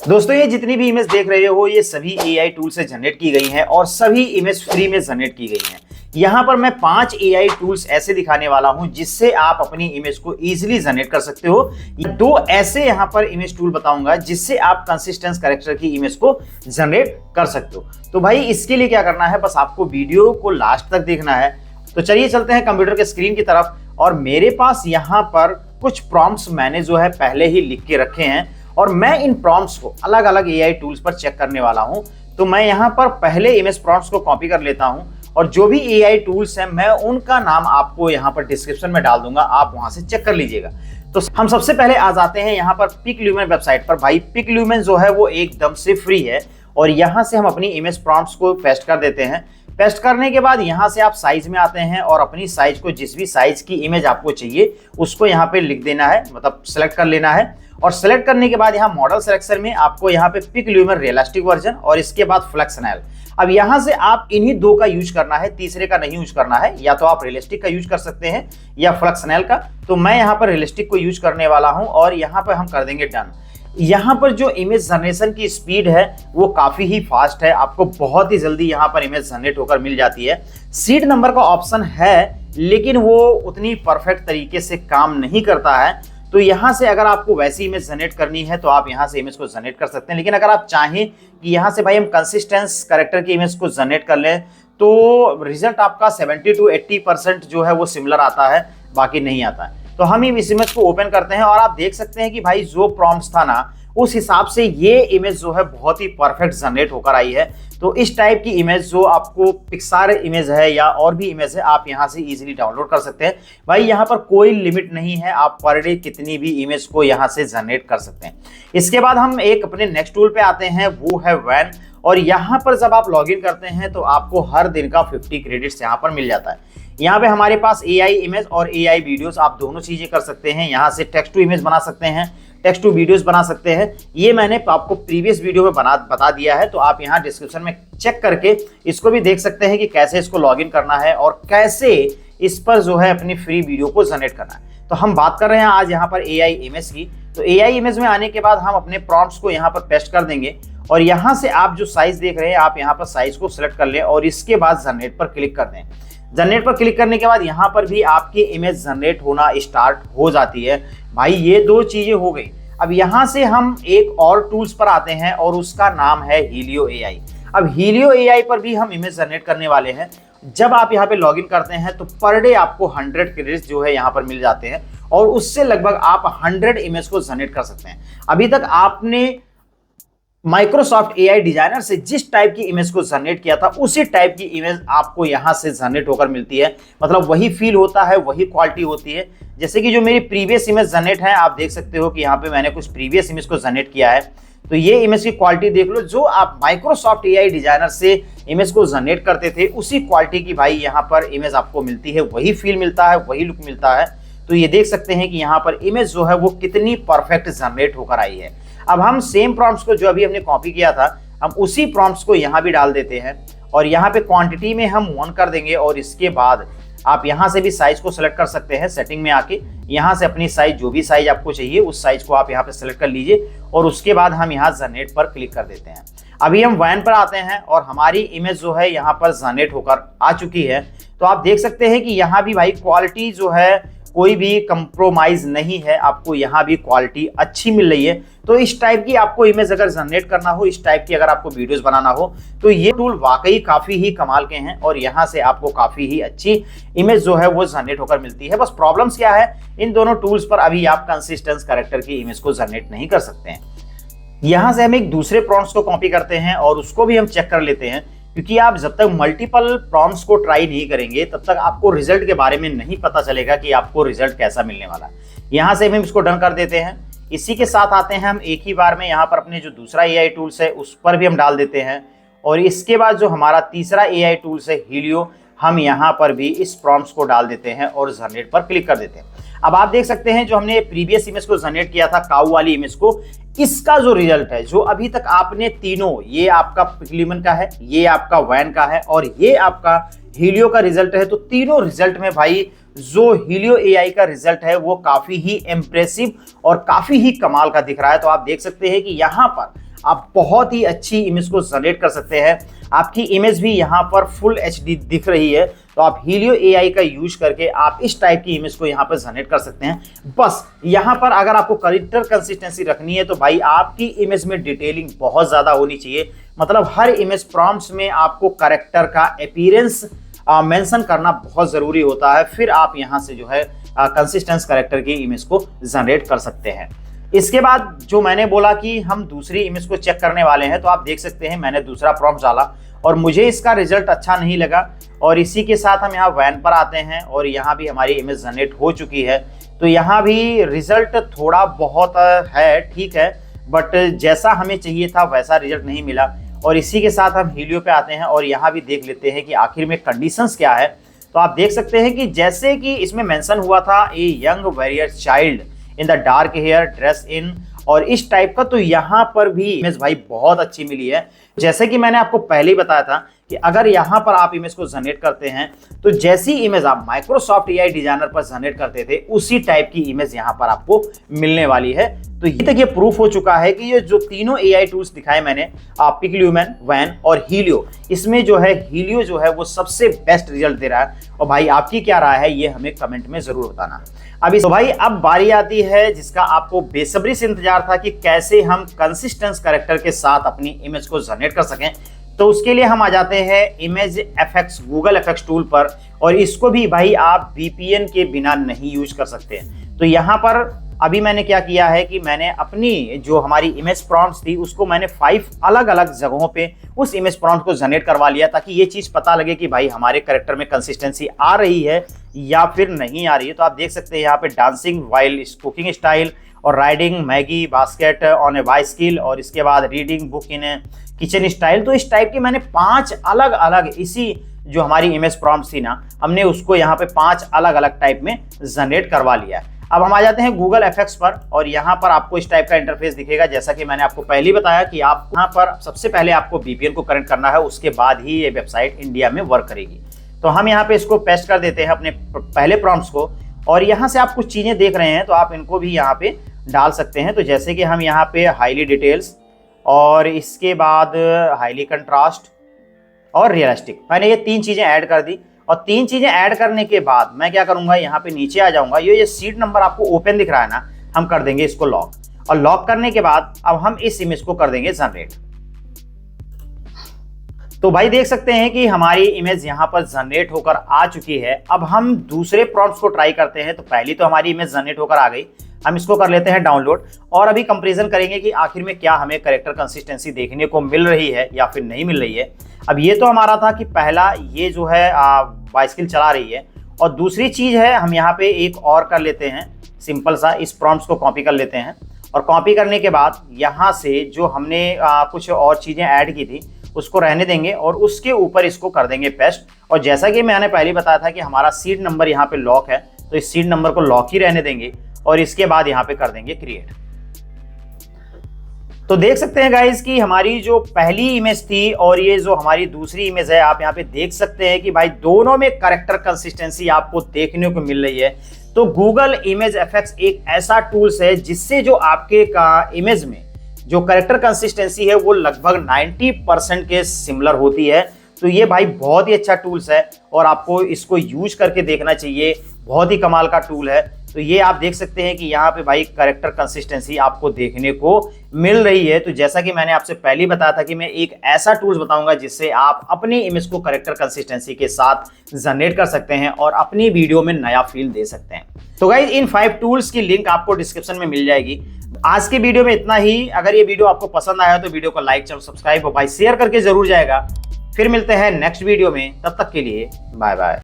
दोस्तों ये जितनी भी इमेज देख रहे हो ये सभी एआई टूल से जनरेट की गई हैं और सभी इमेज फ्री में जनरेट की गई हैं। यहाँ पर मैं 5 एआई टूल्स ऐसे दिखाने वाला हूं जिससे आप अपनी इमेज को इजीली जनरेट कर सकते हो। 2 ऐसे यहाँ पर इमेज टूल बताऊंगा जिससे आप कंसिस्टेंस कैरेक्टर की इमेज को जनरेट कर सकते हो। तो भाई इसके लिए क्या करना है, बस आपको वीडियो को लास्ट तक देखना है। तो चलिए चलते हैं कंप्यूटर के स्क्रीन की तरफ और मेरे पास यहाँ पर कुछ प्रॉम्प्ट्स मैंने जो है पहले ही लिख के रखे हैं और मैं इन प्रॉम्प्ट्स को अलग अलग एआई टूल्स पर चेक करने वाला हूं। तो मैं यहां पर पहले इमेज प्रॉम्प्ट्स को कॉपी कर लेता हूं और जो भी एआई टूल्स हैं मैं उनका नाम आपको यहां पर डिस्क्रिप्शन में डाल दूंगा, आप वहां से चेक कर लीजिएगा। तो हम सबसे पहले आ जाते हैं यहां पर पिकल्यूमेन वेबसाइट पर। भाई पिकल्यूमेन जो है वो एकदम से फ्री है और यहां से हम अपनी इमेज प्रॉम्प्ट्स को पेस्ट कर देते हैं। पेस्ट करने के बाद यहाँ से आप साइज में आते हैं और अपनी साइज को, जिस भी साइज की इमेज आपको चाहिए उसको यहाँ पे लिख देना है, मतलब सेलेक्ट कर लेना है। और सेलेक्ट करने के बाद यहाँ मॉडल सिलेक्शन में आपको यहाँ पे पिकल्यूमेन रियलिस्टिक वर्जन और इसके बाद फ्लेक्सनल। अब यहाँ से आप इन्हीं 2 का यूज करना है, तीसरे का नहीं यूज करना है। या तो आप रियलिस्टिक का यूज कर सकते हैं या फ्लेक्सनल का। तो मैं यहाँ पर रियलिस्टिक को यूज करने वाला हूँ और यहाँ पर हम कर देंगे डन। यहाँ पर जो इमेज जनरेशन की स्पीड है वो काफी ही फास्ट है, आपको बहुत ही जल्दी यहाँ पर इमेज जनरेट होकर मिल जाती है। सीड नंबर का ऑप्शन है लेकिन वो उतनी परफेक्ट तरीके से काम नहीं करता है। तो यहाँ से अगर आपको वैसी इमेज जनरेट करनी है तो आप यहाँ से इमेज को जनरेट कर सकते हैं। लेकिन अगर आप चाहें कि यहाँ से भाई हम कंसिस्टेंस कैरेक्टर की इमेज को जनरेट कर लें तो रिजल्ट आपका 70 to 80% जो है वो सिमिलर आता है, बाकी नहीं आता है। तो हम इस इमेज को ओपन करते हैं और आप देख सकते हैं कि भाई जो प्रॉम्प्ट्स था ना उस हिसाब से ये इमेज जो है बहुत ही परफेक्ट जनरेट होकर आई है। तो इस टाइप की इमेज जो आपको पिक्सार इमेज है या और भी इमेज है आप यहाँ से इजीली डाउनलोड कर सकते हैं। भाई यहाँ पर कोई लिमिट नहीं है, आप पर डे कितनी भी इमेज को यहाँ से जनरेट कर सकते हैं। इसके बाद हम एक अपने नेक्स्ट टूल पे आते हैं, वो है वैन। और यहाँ पर जब आप लॉगिन करते हैं तो आपको हर दिन का 50 क्रेडिट्स यहाँ पर मिल जाता है। यहाँ पे हमारे पास एआई इमेज और एआई वीडियोस, आप दोनों चीजें कर सकते हैं। यहाँ से टेक्स्ट टू इमेज बना सकते हैं, टेक्स्ट टू वीडियोस बना सकते हैं। ये मैंने आपको प्रीवियस वीडियो में बता दिया है, तो आप यहाँ डिस्क्रिप्शन में चेक करके इसको भी देख सकते हैं कि कैसे इसको लॉगिन करना है और कैसे इस पर जो है अपनी फ्री वीडियो को जनरेट करना है। तो हम बात कर रहे हैं आज यहाँ पर एआई इमेज की। तो एआई इमेज में आने के बाद हम अपने प्रॉम्प्ट्स को यहाँ पर पेस्ट कर देंगे और यहाँ से आप जो साइज देख रहे हैं आप यहाँ पर साइज को सिलेक्ट कर लें और इसके बाद जनरेट पर क्लिक कर दें। जनरेट पर क्लिक करने के बाद यहाँ पर भी आपकी इमेज जनरेट होना स्टार्ट हो जाती है। भाई ये 2 चीजें हो गई। अब यहाँ से हम एक और टूल्स पर आते हैं और उसका नाम है हीलियो एआई। अब हीलियो एआई पर भी हम इमेज जनरेट करने वाले हैं। जब आप यहाँ पे लॉगिन करते हैं तो पर डे आपको 100 क्रेडिट्स जो है यहाँ पर मिल जाते हैं और उससे लगभग आप 100 इमेज को जनरेट कर सकते हैं। अभी तक आपने माइक्रोसॉफ्ट एआई डिजाइनर से जिस टाइप की इमेज को जनरेट किया था उसी टाइप की इमेज आपको यहां से जनरेट होकर मिलती है, मतलब वही फील होता है, वही क्वालिटी होती है। जैसे कि जो मेरी प्रीवियस इमेज जनरेट है, आप देख सकते हो कि यहाँ पे मैंने कुछ प्रीवियस इमेज को जनरेट किया है। तो ये इमेज की क्वालिटी देख लो, जो आप माइक्रोसॉफ्ट एआई डिजाइनर से इमेज को जनरेट करते थे उसी क्वालिटी की भाई यहाँ पर इमेज आपको मिलती है, वही फील मिलता है, वही लुक मिलता है। तो ये देख सकते हैं कि यहाँ पर इमेज जो है वो कितनी परफेक्ट जनरेट होकर आई है। अब हम सेम प्रॉम्प्ट्स को जो अभी हमने कॉपी किया था हम उसी प्रॉम्प्ट्स को यहाँ भी डाल देते हैं और यहाँ पे क्वांटिटी में हम 1 कर देंगे और इसके बाद आप यहाँ से भी साइज को सिलेक्ट कर सकते हैं। सेटिंग में आके यहाँ से अपनी साइज, जो भी साइज आपको चाहिए उस साइज को आप यहाँ पे सिलेक्ट कर लीजिए और उसके बाद हम यहाँ जनरेट पर क्लिक कर देते हैं। अभी हम वैन पर आते हैं और हमारी इमेज जो है यहाँ पर जनरेट होकर आ चुकी है। तो आप देख सकते हैं कि यहाँ भी भाई क्वालिटी जो है कोई भी कंप्रोमाइज नहीं है, आपको यहाँ भी क्वालिटी अच्छी मिल रही है। तो इस टाइप की आपको इमेज अगर जनरेट करना हो, इस टाइप की अगर आपको वीडियोस बनाना हो तो ये टूल वाकई काफी ही कमाल के हैं और यहाँ से आपको काफी ही अच्छी इमेज जो है वो जनरेट होकर मिलती है। बस प्रॉब्लम्स क्या है, इन दोनों टूल्स पर अभी आप कंसिस्टेंस कैरेक्टर की इमेज को जनरेट नहीं कर सकते हैं। यहाँ से हम एक दूसरे प्रॉम्प्ट्स को कॉपी करते हैं और उसको भी हम चेक कर लेते हैं, क्योंकि आप जब तक मल्टीपल प्रॉम्प्ट्स को ट्राई नहीं करेंगे तब तक आपको रिजल्ट के बारे में नहीं पता चलेगा कि आपको रिजल्ट कैसा मिलने वाला है। यहाँ से हम इसको डन कर देते हैं। इसी के साथ आते हैं हम एक ही बार में यहाँ पर अपने जो दूसरा एआई टूल्स है उस पर भी हम डाल देते हैं और इसके बाद जो हमारा तीसरा एआई टूल्स है हीलियो, हम यहाँ पर भी इस प्रॉम्प्ट्स को डाल देते हैं और जनरेट पर क्लिक कर देते हैं। अब आप देख सकते हैं जो हमने प्रीवियस इमेज को जनरेट किया था काऊ वाली इमेज को, इसका जो रिजल्ट है, जो अभी तक आपने तीनों, ये आपका पिकल्यूमेन का है, ये आपका वैन का है और ये आपका हीलियो का रिजल्ट है। तो तीनों रिजल्ट में भाई जो हीलियो एआई का रिजल्ट है वो काफी ही इंप्रेसिव और काफी ही कमाल का दिख रहा है। तो आप देख सकते हैं कि यहाँ पर आप बहुत ही अच्छी इमेज को जनरेट कर सकते हैं। आपकी इमेज भी यहाँ पर फुल एचडी दिख रही है, तो आप हीलियो एआई का यूज करके आप इस टाइप की इमेज को यहाँ पर जनरेट कर सकते हैं। बस यहाँ पर अगर आपको कैरेक्टर कंसिस्टेंसी रखनी है तो भाई आपकी इमेज में डिटेलिंग बहुत ज्यादा होनी चाहिए। मतलब हर इमेज प्रॉम्प्ट्स में आपको कैरेक्टर का अपीयरेंस मेंशन करना बहुत जरूरी होता है, फिर आप यहाँ से जो है कंसिस्टेंस कैरेक्टर की इमेज को जनरेट कर सकते हैं। इसके बाद जो मैंने बोला कि हम दूसरी इमेज को चेक करने वाले हैं, तो आप देख सकते हैं मैंने दूसरा प्रॉम्प्ट डाला और मुझे इसका रिजल्ट अच्छा नहीं लगा, और इसी के साथ हम यहाँ वैन पर आते हैं और यहाँ भी हमारी इमेज जनरेट हो चुकी है। तो यहाँ भी रिजल्ट थोड़ा बहुत है, ठीक है, बट जैसा हमें चाहिए था वैसा रिजल्ट नहीं मिला। और इसी के साथ हम हीलियो पे आते हैं और यहाँ भी देख लेते हैं कि आखिर में कंडीशंस क्या है। तो आप देख सकते हैं कि जैसे कि इसमें मेंशन हुआ था a young warrior child in the dark hair dress in, और इस टाइप का, तो यहाँ पर भी इमेज भाई बहुत अच्छी मिली है। जैसे कि मैंने आपको पहले ही बताया था कि अगर यहाँ पर आप इमेज को जनरेट करते हैं तो जैसी इमेज आप माइक्रोसॉफ्ट एआई डिजाइनर पर जनरेट करते थे उसी टाइप की इमेज यहाँ पर आपको मिलने वाली है। तो ये तक ये प्रूफ हो चुका है कि ये जो तीनों एआई टूल्स दिखाए मैंने, पिक्लुमन, वैन और हीलियो, इसमें जो है हीलियो जो है वो सबसे बेस्ट रिजल्ट दे रहा है। और भाई आपकी क्या राय है ये हमें कमेंट में जरूर बताना। अभी तो भाई अब बारी आती है जिसका आपको बेसब्री से इंतजार था कि कैसे हम कंसिस्टेंस कैरेक्टर के साथ अपनी इमेज को जनरेट कर सकें। तो उसके लिए हम आ जाते हैं image FX, Google FX tool पर, और इसको भी भाई आप वीपीएन के बिना नहीं यूज कर सकते। तो यहाँ पर अभी मैंने क्या किया है कि मैंने अपनी जो हमारी इमेज प्रॉम्प्ट्स थी उसको मैंने 5 अलग अलग जगहों पे उस इमेज प्रॉम्प्ट को जनरेट करवा लिया, ताकि ये चीज़ पता लगे कि भाई हमारे कैरेक्टर में कंसिस्टेंसी आ रही है या फिर नहीं आ रही है। तो आप देख सकते हैं यहाँ पे डांसिंग वाइल कुकिंग स्टाइल, और riding Maggi basket on A bicycle, और इसके बाद reading book in A kitchen style. तो इस टाइप की मैंने 5 अलग अलग, इसी जो हमारी इमेज प्रॉम्प्ट थी ना, हमने उसको यहाँ पे 5 अलग अलग टाइप में जनरेट करवा लिया। अब हम आ जाते हैं गूगल एफएक्स पर, और यहाँ पर आपको इस टाइप का इंटरफेस दिखेगा। जैसा कि मैंने आपको पहले ही बताया कि आप यहाँ पर सबसे पहले आपको वीपीएन को कनेक्ट करना है, उसके बाद ही ये वेबसाइट इंडिया में वर्क करेगी। तो हम यहाँ पे इसको पेस्ट कर देते हैं अपने पहले प्रॉम्प्ट्स को, और यहाँ से आप कुछ चीज़ें देख रहे हैं तो आप इनको भी यहाँ पे डाल सकते हैं। तो जैसे कि हम यहाँ पे हाईली डिटेल्स, और इसके बाद हाईली कंट्रास्ट और रियलिस्टिक, मैंने ये 3 चीज़ें ऐड कर दी। और 3 चीज़ें ऐड करने के बाद मैं क्या करूँगा, यहाँ पे नीचे आ जाऊँगा, ये सीट नंबर आपको ओपन दिख रहा है ना, हम कर देंगे इसको लॉक। और लॉक करने के बाद अब हम इस इमेज को कर देंगे जनरेट। तो भाई देख सकते हैं कि हमारी इमेज यहाँ पर जनरेट होकर आ चुकी है। अब हम दूसरे प्रॉम्प्ट्स को ट्राई करते हैं। तो पहली तो हमारी इमेज जनरेट होकर आ गई, हम इसको कर लेते हैं डाउनलोड, और अभी कंपैरिजन करेंगे कि आखिर में क्या हमें कैरेक्टर कंसिस्टेंसी देखने को मिल रही है या फिर नहीं मिल रही है। अब ये तो हमारा था कि पहला ये जो है बाइसिकल चला रही है, और दूसरी चीज़ है हम यहाँ पे एक और कर लेते हैं, सिंपल सा इस प्रॉम्प्ट्स को कॉपी कर लेते हैं, और कॉपी करने के बाद यहाँ से जो हमने कुछ और चीज़ें ऐड की थी उसको रहने देंगे, और उसके ऊपर इसको कर देंगे पेस्ट। और जैसा कि मैंने पहले बताया था कि हमारा सीट नंबर यहाँ पे लॉक है, तो इस सीट नंबर को लॉक ही रहने देंगे, और इसके बाद यहाँ पे कर देंगे क्रिएट। तो देख सकते हैं गाइस कि हमारी जो पहली इमेज थी और ये जो हमारी दूसरी इमेज है, आप यहाँ पे देख सकते हैं कि भाई दोनों में कैरेक्टर कंसिस्टेंसी आपको देखने को मिल रही है। तो गूगल इमेज एफएक्स एक ऐसा टूल्स है जिससे जो आपके का इमेज में जो कैरेक्टर कंसिस्टेंसी है वो लगभग 90% के सिमिलर होती है। तो ये भाई बहुत ही अच्छा टूल्स है और आपको इसको यूज करके देखना चाहिए, बहुत ही कमाल का टूल है। तो ये आप देख सकते हैं कि यहाँ पे भाई कैरेक्टर कंसिस्टेंसी आपको देखने को मिल रही है। तो जैसा कि मैंने आपसे पहले बताया था कि मैं एक ऐसा टूल्स बताऊंगा जिससे आप अपनी इमेज को कैरेक्टर कंसिस्टेंसी के साथ जनरेट कर सकते हैं और अपनी वीडियो में नया फील दे सकते हैं। तो गाइज इन 5 टूल्स की लिंक आपको डिस्क्रिप्शन में मिल जाएगी। आज के वीडियो में इतना ही। अगर ये वीडियो आपको पसंद आया तो वीडियो को लाइक चैनल सब्सक्राइब और भाई शेयर करके जरूर जाएगा। फिर मिलते हैं नेक्स्ट वीडियो में, तब तक के लिए बाय बाय।